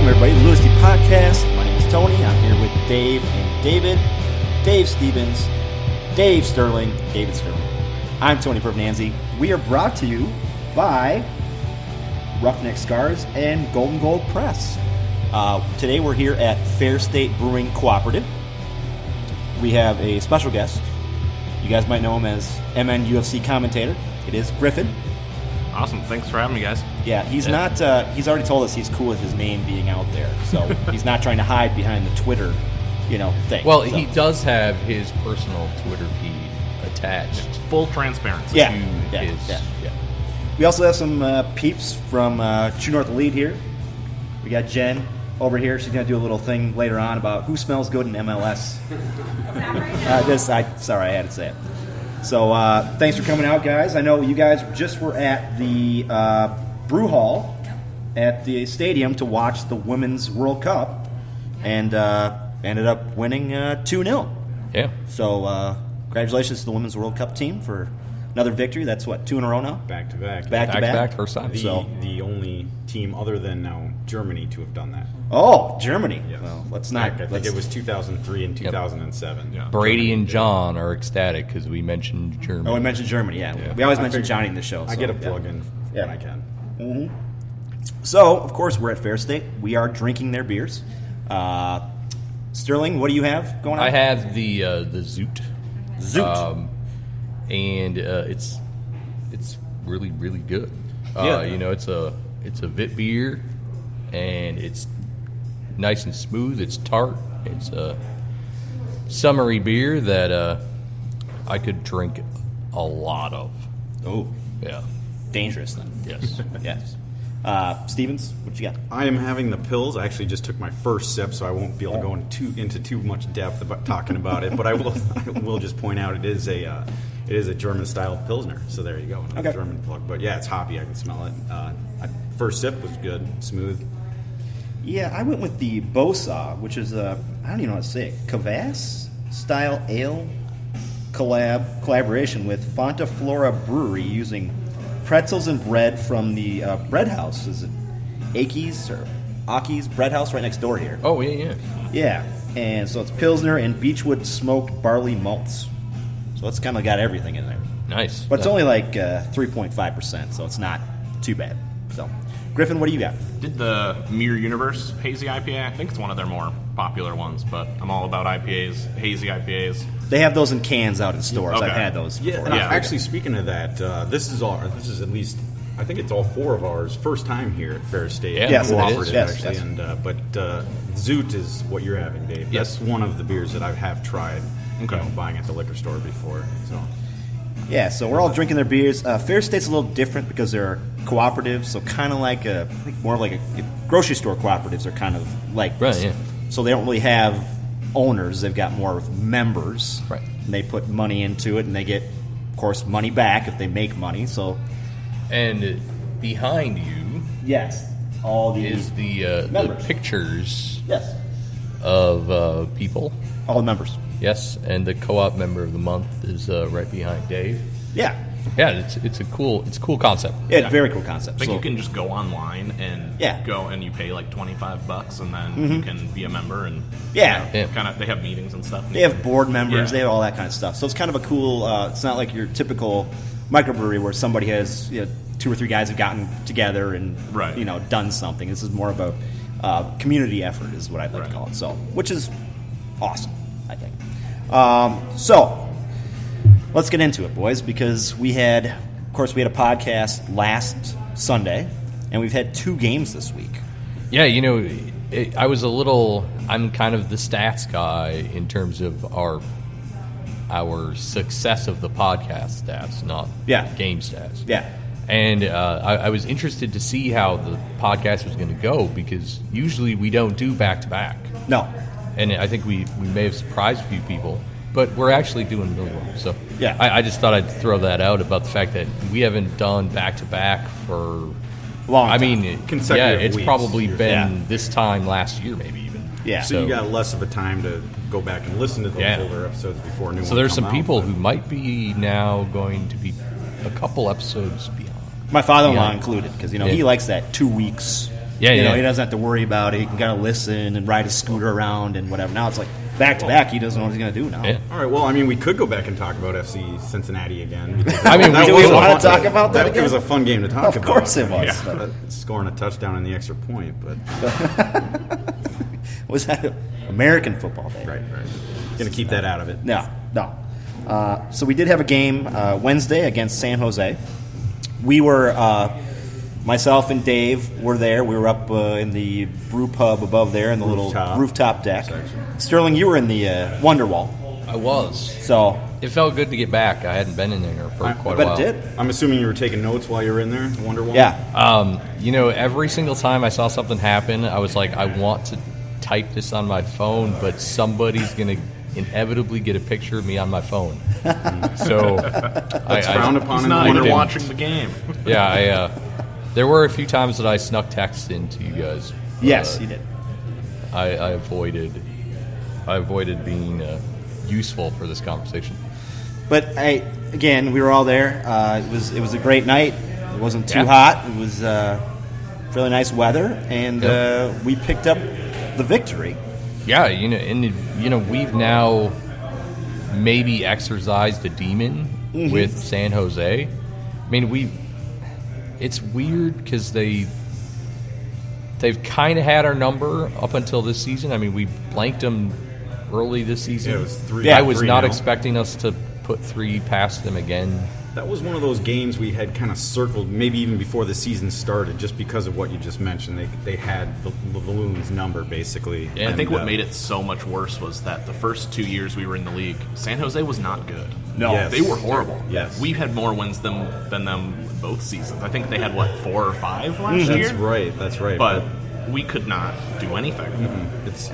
everybody, the Lunacy Podcast. My name is Tony. I'm here with Dave and David. Dave Stevens, Dave Sterling, David Sterling. I'm Tony Pervenanzi. We are brought to you by Roughneck Scars and Golden Gold Press. Today we're here at Fair State Brewing Cooperative. We have a special guest. You guys might know him as MNUFC Commenter. It is Griffin. Awesome. Thanks for having me, guys. Yeah, he's already told us he's cool with his name being out there, so he's not trying to hide behind the Twitter, thing. Well, he does have his personal Twitter feed attached. Full transparency. Yeah. to his. Yeah. We also have some peeps from True North Elite here. We got Jen over here. She's going to do a little thing later on about who smells good in MLS. Sorry, I had to say it. So thanks for coming out, guys. I know you guys just were at the Brew Hall at the stadium to watch the Women's World Cup and ended up winning 2-0. Yeah. So congratulations to the Women's World Cup team for another victory. That's, 2 in a row now? Back to back. Back to back. First time. The only team other than now Germany to have done that. Oh, Germany. Yes. Well, let's not. I think it was 2003 and 2007. Yeah. Brady and John are ecstatic because we mentioned Germany. Oh, we mentioned Germany, yeah. We always mention Johnny in the show. I so, get a plug in when I can. Mm-hmm. So, of course, we're at Fair State. We are drinking their beers. Sterling, what do you have going on? I have the Zoot. Zoot. And it's really, really good. It's a Vit beer, and it's nice and smooth. It's tart. It's a summery beer that I could drink a lot of. Oh, Yeah. dangerous then. Yes. Yes. Stevens, what you got? I am having the pills. I actually just took my first sip, so I won't be able to go into too much depth about talking about it. But I will just point out it is a German style pilsner. So there you go, another German plug. But yeah, it's hoppy. I can smell it. First sip was good, smooth. Yeah, I went with the Bosa, which is I don't even know how to say it, Kvass style ale collaboration with Fonta Flora Brewery using pretzels and bread from the bread house. Is it Aki's Bread House right next door here? Oh, yeah. Yeah, and so it's Pilsner and Beechwood smoked barley malts. So it's kind of got everything in there. Nice. But it's only like 3.5%, so it's not too bad. So, Griffin, what do you got? Did the Mirror Universe Hazy IPA? I think it's one of their more popular ones, but I'm all about IPAs, hazy IPAs. They have those in cans out in stores. Okay. I've had those before. And actually, speaking of that, this is at least, I think it's all four of ours first time here at Fair State. Yeah. Yes, it Cooperative, is. Yes, actually. yes. And but Zoot is what you're having, Dave. Yes. That's one of the beers that I have tried. Okay. Buying at the liquor store before. So. Yeah, so we're all drinking their beers. Fair State's a little different because they're cooperative, so kind of like more like a grocery store cooperatives are kind of like this. Right, yeah. So they don't really have owners; they've got more members. Right. And they put money into it, and they get, of course, money back if they make money. So And behind you yes, all the is the members. pictures Yes, of people. all the members. Yes, and the co-op member of the month is right behind Dave. Yeah, Yeah, it's a cool concept. yeah, very cool concept. I think So- you can just go online and go and you pay like $25, and then you can be a member and Yeah. kind of they have meetings and stuff. They have board members. Yeah. They have all that kind of stuff. So it's kind of a cool. It's not like your typical microbrewery where somebody has 2 or 3 guys have gotten together and Right. done something. This is more of a community effort, is what I'd like to call it. So, which is awesome, I think. So let's get into it, boys, because we had a podcast last Sunday, and we've had 2 games this week. Yeah, I'm kind of the stats guy in terms of our success of the podcast stats, not game stats. Yeah. And I was interested to see how the podcast was going to go because usually we don't do back-to-back. No. And I think we may have surprised a few people, but we're actually doing really well. So Yeah. I just thought I'd throw that out about the fact that we haven't done back-to-back for Long I time. mean, Consecutive it's weeks. probably been Yeah. this time last year, maybe even. Yeah. So you got less of a time to go back and listen to those Yeah. older episodes before new ones So there's come some out, people but- who might be now going to be a couple episodes beyond. My father-in-law Yeah. included, because he Yeah. likes that 2 weeks Yeah, you know, yeah. he doesn't have to worry about it. He can kind of listen and ride his scooter around and whatever. Now it's like back to back. He doesn't know what he's going to do now. Yeah. All right. Well, I mean, we could go back and talk about FC Cincinnati again. I mean, Do we want to talk about that again? It was a fun game to talk about. Of course it was. Yeah. Scoring a touchdown in the extra point, but Was that American football day? right. Going to keep that out of it. No. So we did have a game Wednesday against San Jose. We were, myself and Dave were there. We were up in the brew pub above there in the little rooftop deck. Sterling, you were in the Wonderwall. I was. So It felt good to get back. I hadn't been in there for quite a but while. it did. I'm assuming you were taking notes while you were in there, Wonderwall? Yeah. You know, every single time I saw something happen, I was like, I want to type this on my phone, but somebody's going to inevitably get a picture of me on my phone. So It's frowned upon He's in not the even Wonderwall. watching the game. yeah, there were a few times that I snuck text into you guys. Yes, you did. I avoided being useful for this conversation. But again, we were all there. It was a great night. It wasn't too hot. It was really nice weather, and we picked up the victory. Yeah, we've now maybe exorcised a demon with San Jose. I mean, it's weird because they've kind of had our number up until this season. I mean, we blanked them early this season. Yeah, it was 3. I was 3 not now. expecting us to put 3 past them again. That was one of those games we had kind of circled, maybe even before the season started, just because of what you just mentioned. They had the Loon's number, basically. Yeah, I think what made it so much worse was that the first 2 years we were in the league, San Jose was not good. No. Yes. They were horrible. Yes. We had more wins than them both seasons. I think they had, 4 or 5 last year? That's right. But we could not do anything. That's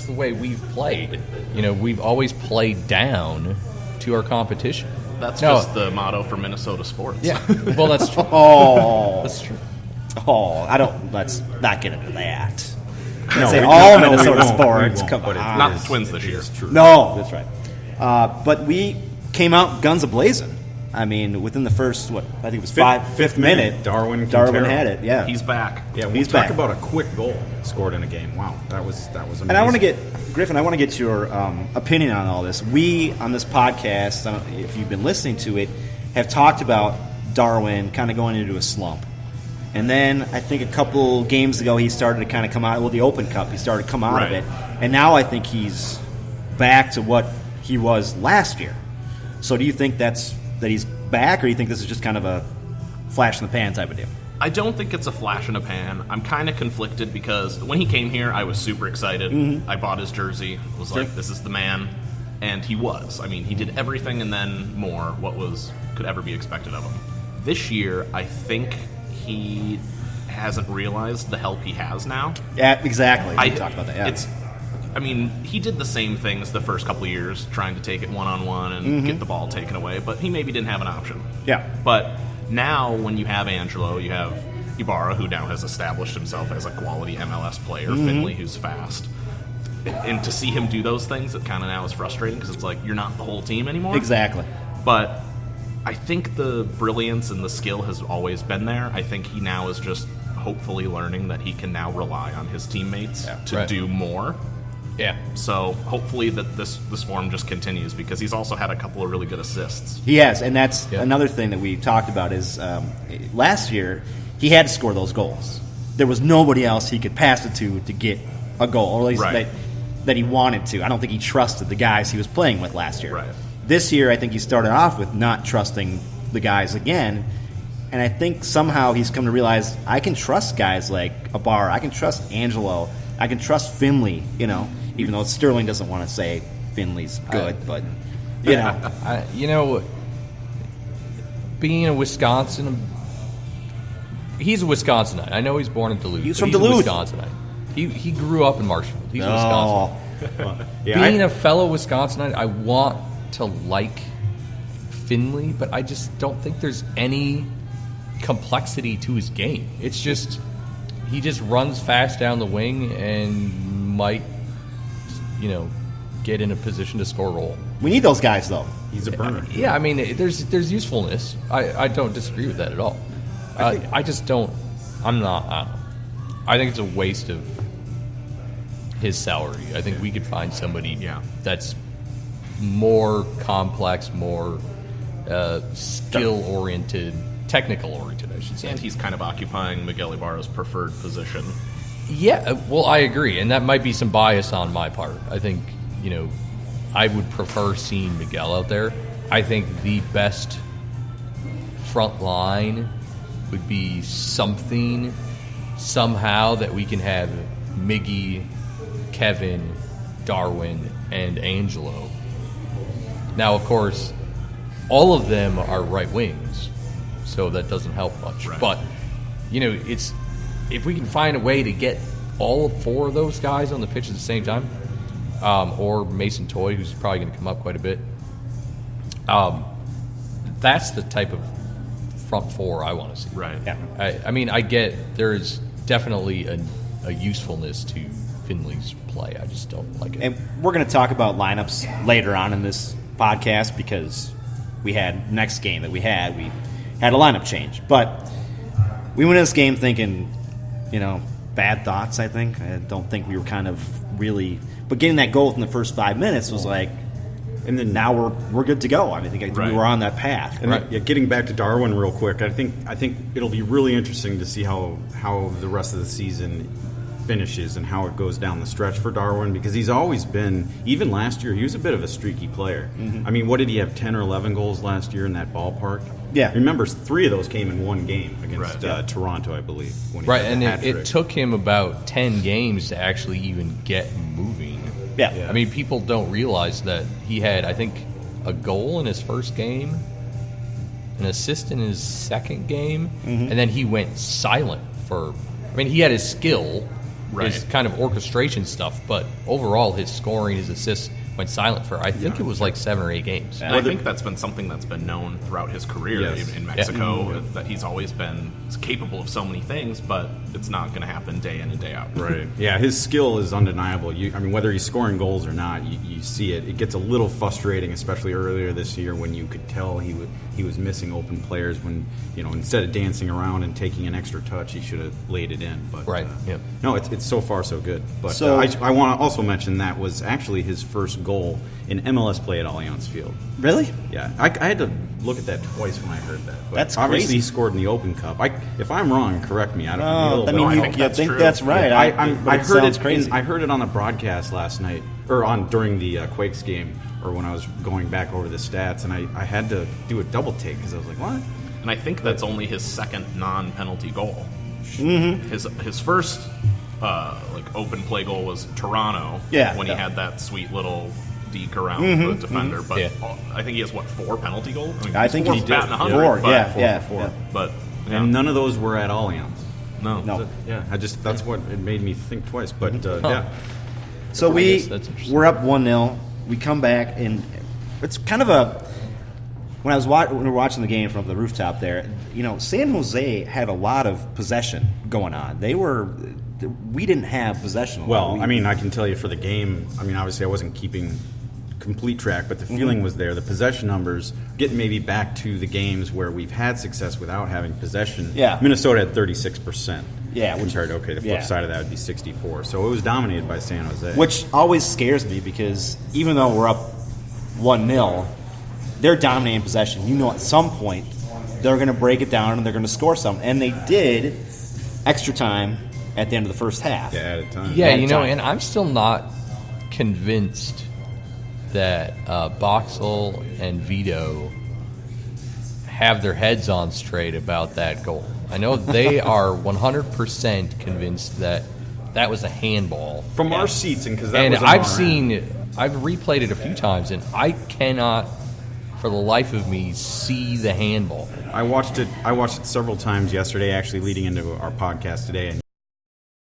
the way we've played. We've always played down to our competition. That's just the motto for Minnesota sports. Yeah. Well, that's true. Oh, That's true. let's not get into that. No, Say we- all no, we Minnesota won't. sports. We won't, Come but it on. Not is- the Twins this it year. is true. No, that's right. But we came out guns a-blazing. I mean, within the first, I think it was fifth minute, Darwin had it, yeah. He's back. Yeah, we'll He's talk back. about a quick goal scored in a game. Wow, that was amazing. And I want to get, Griffin, your opinion on all this. We, on this podcast, I don't know if you've been listening to it, have talked about Darwin kind of going into a slump. And then I think a couple games ago he started to kind of come out, the Open Cup, he started to come out of Right. it. And now I think he's back to what he was last year. So do you think that he's back, or do you think this is just kind of a flash in the pan type of deal? I don't think it's a flash in a pan. I'm kind of conflicted because when he came here, I was super excited. I bought his jersey. Was like, this is the man. And he was. I mean, he did everything and then more what could ever be expected of him. This year, I think he hasn't realized the help he has now. Yeah, exactly. We talked about that, yeah. He did the same things the first couple of years, trying to take it one-on-one and get the ball taken away, but he maybe didn't have an option. Yeah. But now, when you have Angelo, you have Ibarra, who now has established himself as a quality MLS player, Finley, who's fast. And to see him do those things, it kind of now is frustrating because it's like you're not the whole team anymore. Exactly. But I think the brilliance and the skill has always been there. I think he now is just hopefully learning that he can now rely on his teammates to do more. Yeah. So hopefully that this form just continues because he's also had a couple of really good assists. He has, and that's another thing that we talked about is last year he had to score those goals. There was nobody else he could pass it to get a goal, or at least that he wanted to. I don't think he trusted the guys he was playing with last year. Right. This year, I think he started off with not trusting the guys again, and I think somehow he's come to realize I can trust guys like Ibarra, I can trust Angelo, I can trust Finley, even though Sterling doesn't want to say Finley's good, but being a Wisconsin, he's a Wisconsinite. I know he's born in Duluth. He's from a Duluth. Wisconsinite. He grew up in Marshfield. He's a Wisconsinite. Being a fellow Wisconsinite, I want to like Finley, but I just don't think there's any complexity to his game. It's just he just runs fast down the wing and might, get in a position to score a goal. we need those guys though. He's a burner. Yeah, I mean, there's usefulness. I don't disagree with that at all. I just don't I think it's a waste of his salary. I think we could find somebody that's more complex, more skill-oriented, technical-oriented, I should say. And he's kind of occupying Miguel Ibarra's preferred position. Yeah, well, I agree, and that might be some bias on my part. I think, I would prefer seeing Miguel out there. I think the best front line would be something, somehow, that we can have Miggy, Kevin, Darwin, and Angelo. Now, of course, all of them are right wings, so that doesn't help much. Right. But, it's if we can find a way to get all 4 of those guys on the pitch at the same time, or Mason Toy, who's probably going to come up quite a bit, that's the type of front 4 I want to see. Right. Yeah. I get there's definitely a usefulness to Finley's play. I just don't like it. And we're going to talk about lineups later on in this podcast because we had next game that we had a lineup change. But we went in this game thinking, bad thoughts, I think. I don't think we were kind of really... But getting that goal within the first 5 minutes was like... And then now we're good to go. I think we were on that path. And getting back to Darwin real quick, I think it'll be really interesting to see how the rest of the season finishes and how it goes down the stretch for Darwin, because he's always been, even last year, he was a bit of a streaky player. Mm-hmm. I mean, what did he have, 10 or 11 goals last year in that ballpark? Yeah. Remember, 3 of those came in one game against Toronto, I believe. When he and it took him about 10 games to actually even get moving. Yeah. I mean, people don't realize that he had, I think, a goal in his first game, an assist in his second game, and then he went silent for... I mean, he had his skill, his kind of orchestration stuff, but overall his scoring, his assists went silent for, I think it was like 7 or 8 games. And I think that's been something that's been known throughout his career in Mexico, that he's always been capable of so many things, but it's not going to happen day in and day out. Right. Yeah, his skill is undeniable. Whether he's scoring goals or not, you see it. It gets a little frustrating, especially earlier this year when you could tell he was missing open players when, instead of dancing around and taking an extra touch, he should have laid it in. But no, it's so far so good. But I want to also mention that was actually his first goal in MLS play at Allianz Field. Really? Yeah. I had to look at that twice when I heard that. But that's obviously crazy. He scored in the Open Cup. If I'm wrong, correct me. I think that's right. I heard it. Crazy. I heard it on the broadcast last night, or during the Quakes game, or when I was going back over the stats, and I had to do a double take because I was like, what? And I think that's only his second non-penalty goal. Mm-hmm. His first open play goal was Toronto. When he had that sweet little deke around the defender. But I think he has 4 penalty goals. I think he did 4. Yeah. But and none of those were at Allianz. No. That's what it made me think twice. But So we're up 1-0. We come back, and it's kind of a... When we were watching the game from the rooftop there, San Jose had a lot of possession going on. We didn't have possession. Well, I can tell you for the game, obviously I wasn't keeping complete track, but the feeling was there. The possession numbers, getting maybe back to the games where we've had success without having possession. Yeah. Minnesota had 36%. Yeah. The flip side of that would be 64. So it was dominated by San Jose. Which always scares me because even though we're up 1-0, they're dominating possession. At some point they're going to break it down and they're going to score some. And they did extra time at the end of the first half. Yeah, at a time. Yeah, and I'm still not convinced that Boxall and Vito have their heads on straight about that goal. I know they are 100% convinced that was a handball. From our seats, because that and was I've replayed it a few times, and I cannot, for the life of me, see the handball. I watched it several times yesterday, actually leading into our podcast today, and